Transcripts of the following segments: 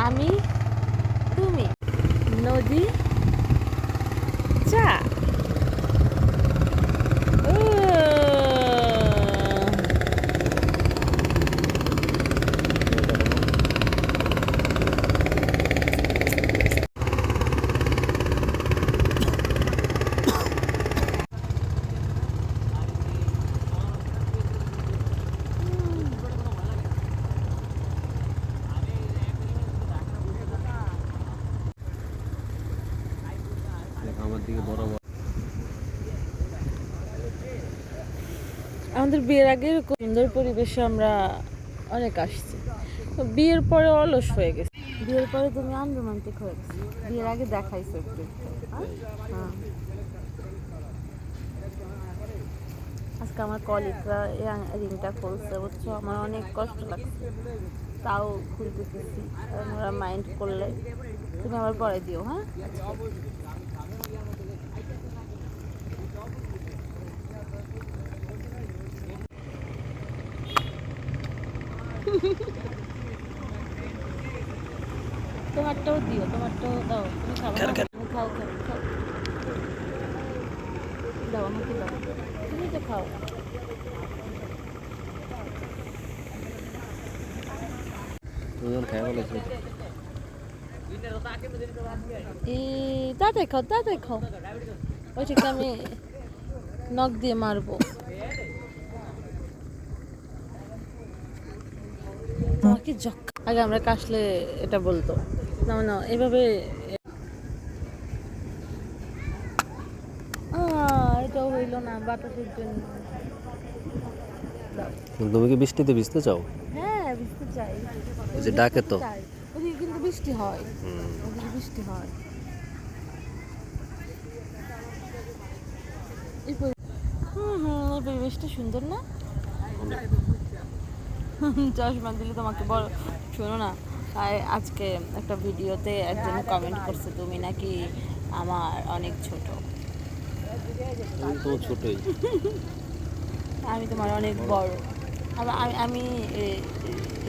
আমি, তুমি, নদী, চা। আমার দিকে বরাবর আমাদের বিয়ের আগে এরকম সুন্দর পরিবেশে আমরা অনেক আসছি, তো বিয়ের পরে অলস হয়ে গেছে। বিয়ের পরে তুমি আনরোমান্টিক হয়ে গেছো, বিয়ের আগে দেখাইছো একটু একটু। হ্যাঁ, আজকে আমার কলিগরা এই রিংটা খুলছে, বুঝছো, আমার অনেক কষ্ট লাগছে, তাও খুলতেছি। ওরা মাইন্ড করলে তুমি আবার পরে দিও। হ্যাঁ, তোমারটাও দিও, তোমারটাও দাও, তুমি খাবো না? তুমি খাও খাও খাও, দাও আমাকে দাও, তুমি তো খাও। তুমি যখন খাই বলেছো তাড়াতাড়ি খাও, তাড়াতাড়ি খাও, ওইটাকে আমি নখ দিয়ে মারবো। তোমাকে আগে আমরা কাশলে এটা বলতো না না এভাবে। এটাও হইলো না বাতাসের জন্য। দাও। তুমি কি বৃষ্টিতে ভিজতে চাও? হ্যাঁ, ভিজতে চাই, ওই যে ডাকে তো। চাই। ওদিকে কিন্তু বৃষ্টি হয়, ওদিকে বৃষ্টি হয়। এই পরিবেশটা সুন্দর না? চশমা দিলে তোমাকে বড়। শোনো না, আজকে একটা ভিডিওতে একজন কমেন্ট করছে তুমি নাকি আমার অনেক ছোট। আমি তো ছোটই। আমি তোমার অনেক বড়। আমি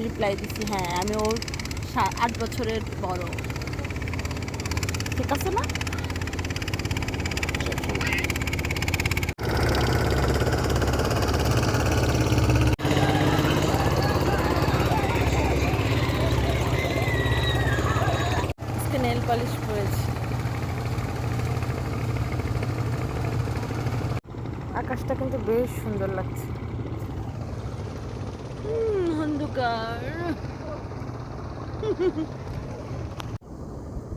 রিপ্লাই দিচ্ছি, হ্যাঁ আমি ওর 8 বছরের বড়। ঠিক আছে না? আজকে নেল পলিশ করেছি। আকাশটা কিন্তু বেশ সুন্দর লাগছে। অন্ধকার,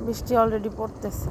বৃষ্টি অলরেডি পড়তেছে।